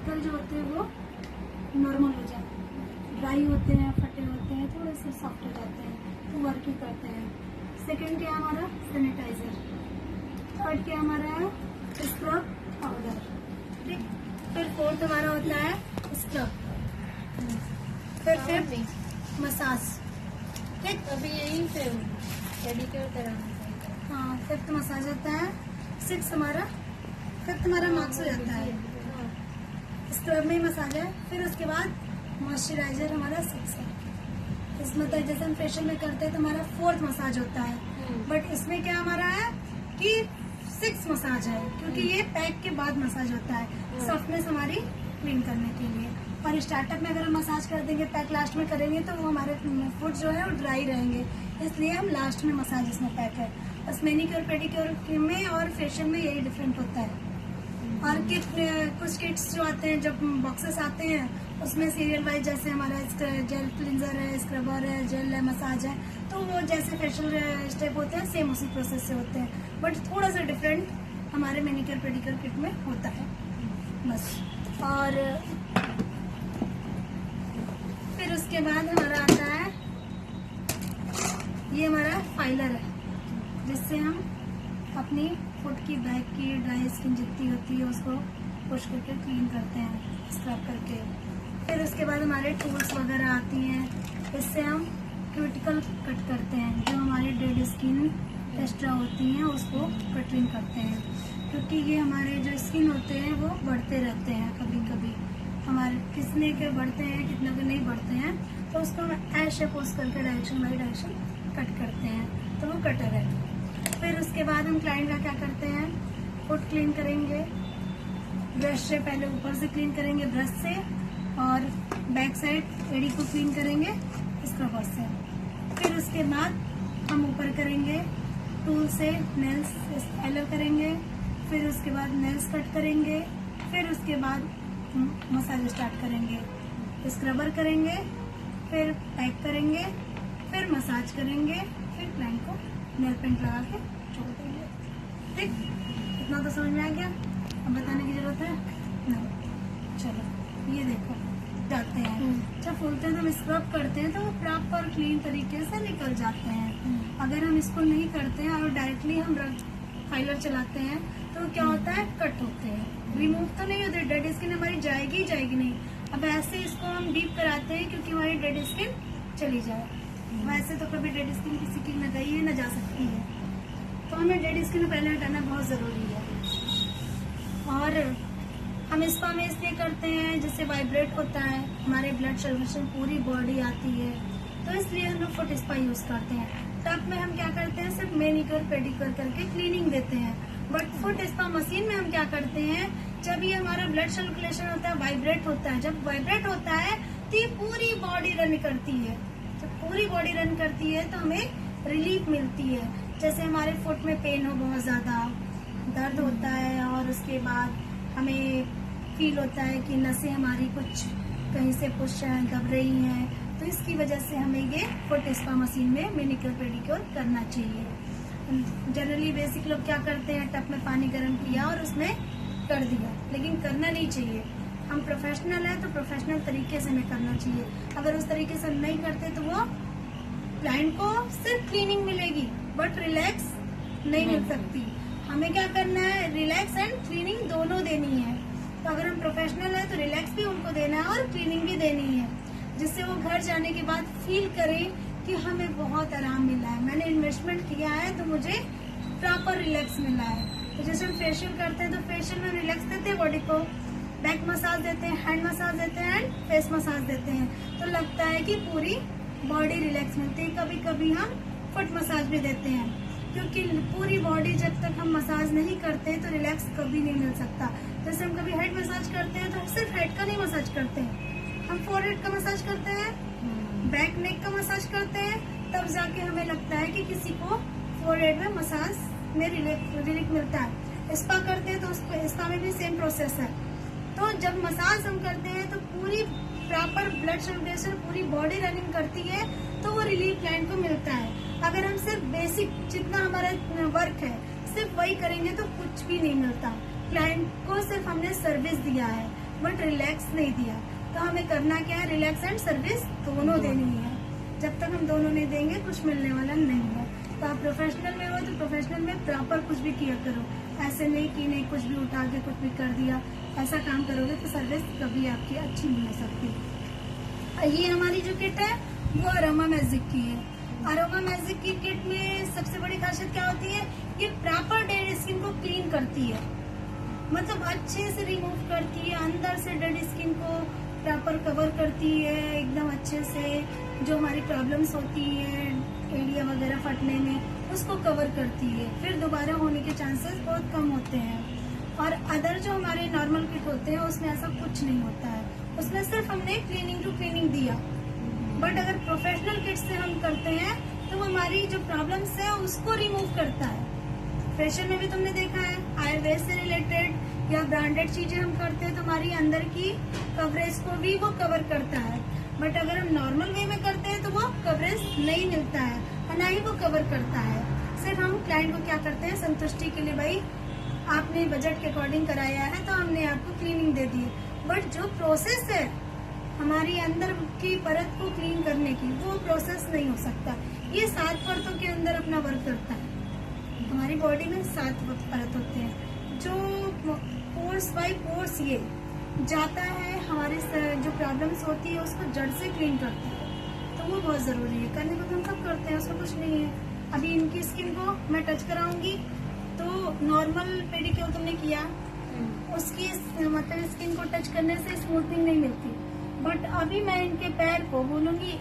Critical जो होते हैं वो नॉर्मल हो जाए, ड्राई होते हैं, फटे होते हैं, थोड़े से सॉफ्ट हो जाते हैं, तो वर्क ही करते हैं। सेकंड क्या हमारा सैनिटाइजर, थर्ड क्या हमारा है स्क्रब पाउडर, ठीक। फिर फोर्थ हमारा होता है स्क्रब, फिर फिफ्थ मसाज, ठीक। अभी यही से पेडिक्योर कराना चाहिए। हाँ, फिफ्थ मसाज होता है, सिक्स हमारा फिफ्थ हमारा मार्क्स हो जाता है, स्क्रब में ही मसाज है। फिर उसके बाद मॉइस्चराइजर हमारा सिक्स है। इसमें तो जैसे हम फेशियल में करते हैं तो हमारा फोर्थ मसाज होता है, बट इसमें क्या हमारा है कि सिक्स मसाज है, क्योंकि ये पैक के बाद मसाज होता है सॉफ्टनेस हमारी क्लीन करने के लिए। और स्टार्टअप में अगर हम मसाज कर देंगे, पैक लास्ट में करेंगे तो वो हमारे फुट जो है वो ड्राई रहेंगे, इसलिए हम लास्ट में मसाज इसमें पैक है। बस मैनिक्योर पेडिक्योर में और फेशियल में यही डिफरेंट होता है। और कुछ किट्स जो आते हैं, जब बॉक्सेस आते हैं उसमें सीरियल वाइज, जैसे हमारा जेल क्लिंजर है, स्क्रबर है, जेल है, मसाज है, तो वो जैसे फेशियल स्टेप होते हैं सेम उसी प्रोसेस से होते हैं, बट थोड़ा सा डिफरेंट हमारे मैनिक्योर पेडिक्योर किट में होता है बस। और फिर उसके बाद हमारा आता है ये हमारा फाइलर है, जिससे हम अपनी फुट की बैक की ड्राई स्किन जितनी होती है उसको पुश करके क्लीन करते हैं, स्क्रब करके। फिर उसके बाद हमारे टूल्स वगैरह आती हैं, इससे हम क्यूटिकल कट करते हैं, जो हमारी डेड स्किन एक्स्ट्रा होती हैं उसको कटिंग करते हैं, क्योंकि ये हमारे जो स्किन होते हैं वो बढ़ते रहते हैं, कभी कभी हमारे कितने के बढ़ते हैं, कितने के नहीं बढ़ते हैं, तो उसको हम ऐसे पोस्ट करके डायरेक्शन बाई डायरेक्शन कट करते हैं, तो वो कटर है। फिर उसके बाद हम क्लाइंट का क्या करते हैं, फुट क्लीन करेंगे, ब्रश से पहले ऊपर से क्लीन करेंगे ब्रश से, और बैक साइड एड़ी को क्लीन करेंगे स्क्रबर से। फिर उसके बाद हम ऊपर करेंगे टूल से नेल्स एलो करेंगे, फिर उसके बाद नेल्स कट करेंगे, फिर उसके बाद मसाज स्टार्ट करेंगे, स्क्रबर करेंगे, फिर पैक करेंगे, फिर मसाज करेंगे, फिर क्लाइंट को नेल पेंट लगा के छोड़ देंगे, ठीक। इतना तो समझ में आ गया, अब बताने की जरूरत है नहीं। चलो ये देखो जाते हैं, जब फूलते हैं तो हम स्क्रब करते हैं तो वो प्रॉपर क्लीन तरीके से निकल जाते हैं। अगर हम इसको नहीं करते हैं और डायरेक्टली हम फाइलर चलाते हैं तो क्या होता है, कट होते हैं, रिमूव तो नहीं होते, डेड स्किन हमारी जाएगी जाएगी नहीं। अब ऐसे इसको हम डीप कराते हैं क्योंकि हमारी डेड स्किन चली जाए। वैसे तो कभी डेड स्किन किसी की न गई है न जा सकती है, तो हमें डेड स्किन पहले हटाना बहुत जरूरी है। और हम इसको हमें इसलिए करते हैं जिससे वाइब्रेट होता है, हमारे ब्लड सर्कुलेशन पूरी बॉडी आती है, तो इसलिए हम लोग फुट स्पा यूज करते हैं। टब में हम क्या करते हैं, सिर्फ मैनिक्योर पेडिक्योर करके क्लीनिंग देते हैं, बट फुट स्पा मशीन में हम क्या करते हैं, जब ये हमारा ब्लड सर्कुलेशन होता है, वाइब्रेट होता है, जब वाइब्रेट होता है तो ये पूरी बॉडी रन करती है। जब पूरी बॉडी रन करती है तो हमें रिलीफ मिलती है। जैसे हमारे फुट में पेन हो, बहुत ज्यादा दर्द होता है, और उसके बाद हमें फील होता है कि नसें हमारी कुछ कहीं से पुश हैं, दब रही हैं, तो इसकी वजह से हमें ये फुट स्पा मशीन में मैनिक्योर पेडिक्योर करना चाहिए। जनरली बेसिक लोग क्या करते हैं, टब में पानी गर्म किया और उसमें कर दिया, लेकिन करना नहीं चाहिए। हम प्रोफेशनल हैं तो प्रोफेशनल तरीके से हमें करना चाहिए। अगर उस तरीके से हम नहीं करते तो वो क्लाइंट को सिर्फ क्लीनिंग मिलेगी बट रिलैक्स नहीं मिल सकती। हमें क्या करना है, रिलैक्स एंड क्लीनिंग दोनों देनी है। तो अगर हम प्रोफेशनल हैं तो रिलैक्स भी उनको देना है और क्लीनिंग भी देनी है, जिससे वो घर जाने के बाद फील करें कि हमें बहुत आराम मिला है, मैंने इन्वेस्टमेंट किया है तो मुझे प्रॉपर रिलैक्स मिला है। तो जैसे हम फेशियल करते हैं तो फेशियल में रिलैक्स देते हैं बॉडी को, बैक मसाज देते हैं, हैंड मसाज देते हैं एंड फेस मसाज देते हैं, तो लगता है कि पूरी बॉडी रिलैक्स मिलती है। कभी कभी हम फुट मसाज भी देते हैं, क्योंकि पूरी बॉडी जब तक हम मसाज नहीं करते तो रिलैक्स कभी नहीं मिल सकता। जैसे हम कभी हेड मसाज करते हैं तो हम सिर्फ हेड का नहीं मसाज करते हैं, हम फोरहेड का मसाज करते हैं, बैक नेक का मसाज करते हैं, तब जाके हमें लगता है कि किसी को फोरहेड में मसाज में रिलीफ मिलता है। स्पा करते हैं तो उसको स्पा में भी सेम प्रोसेस है। तो जब मसाज हम करते हैं तो पूरी प्रॉपर ब्लड सर्कुलेशन पूरी बॉडी रनिंग करती है, तो वो रिलीफ क्लाइंट को मिलता है। अगर हम सिर्फ बेसिक जितना हमारा वर्क है सिर्फ वही करेंगे तो कुछ भी नहीं मिलता। क्लाइंट को सिर्फ हमने सर्विस दिया है, बट रिलैक्स नहीं दिया। तो हमें करना क्या है, रिलैक्स एंड सर्विस दोनों देनी है। जब तक हम दोनों नहीं देंगे कुछ मिलने वाला नहीं है। तो आप प्रोफेशनल में हो तो प्रोफेशनल में प्रॉपर कुछ भी किया करो, ऐसे नहीं कि नहीं कुछ भी उठा के कुछ भी कर दिया। ऐसा काम करोगे तो सर्विस कभी आपकी अच्छी नहीं हो सकती। ये हमारी जो किट है वो अरोमा मैजिक की है। अरोमा मैजिक की किट में सबसे बड़ी खासियत क्या होती है, ये प्रॉपर डेड स्किन को क्लीन करती है, मतलब अच्छे से रिमूव करती है, अंदर से डेड स्किन को प्रॉपर कवर करती है एकदम अच्छे से। जो हमारी प्रॉब्लम्स होती है एरिया वगैरह फटने में उसको कवर करती है, फिर दोबारा होने के चांसेस बहुत कम होते हैं। और अदर जो हमारे नॉर्मल किट होते हैं उसमें ऐसा कुछ नहीं होता है, उसमें सिर्फ हमने क्लीनिंग टू क्लीनिंग दिया। बट अगर प्रोफेशनल किट से हम करते हैं तो वो हमारी जो प्रॉब्लम्स है उसको रिमूव करता है। फेशियल में भी तुमने देखा है आयुर्वेद से रिलेटेड या ब्रांडेड चीजें हम करते हैं तो हमारी अंदर की कवरेज को भी वो कवर करता है। बट अगर हम नॉर्मल वे में करते हैं तो वो कवरेज नहीं मिलता है और ना ही वो कवर करता है। सिर्फ हम क्लाइंट को क्या करते हैं, संतुष्टि के लिए, भाई आपने बजट के अकॉर्डिंग कराया है तो हमने आपको क्लीनिंग दे दी। बट जो प्रोसेस है हमारी अंदर की परत को क्लीन करने की, वो प्रोसेस नहीं हो सकता। ये 7 परतों के अंदर अपना वर्क करता है। हमारी बॉडी में 7 परत होते हैं, जो पोर्स बाय पोर्स ये जाता है, हमारे जो प्रॉब्लम्स होती है उसको जड़ से क्लीन करता है। तो वो बहुत जरूरी है, करने को तो हम सब करते हैं, उसमें कुछ नहीं है। अभी इनकी स्किन को मैं टच कराऊंगी तो नॉर्मल पेडिक्योर तुमने किया, उसकी मतलब स्किन को टच करने से स्मूथनिंग नहीं मिलती। बट अभी मैं इनके पैर को बोलूंगी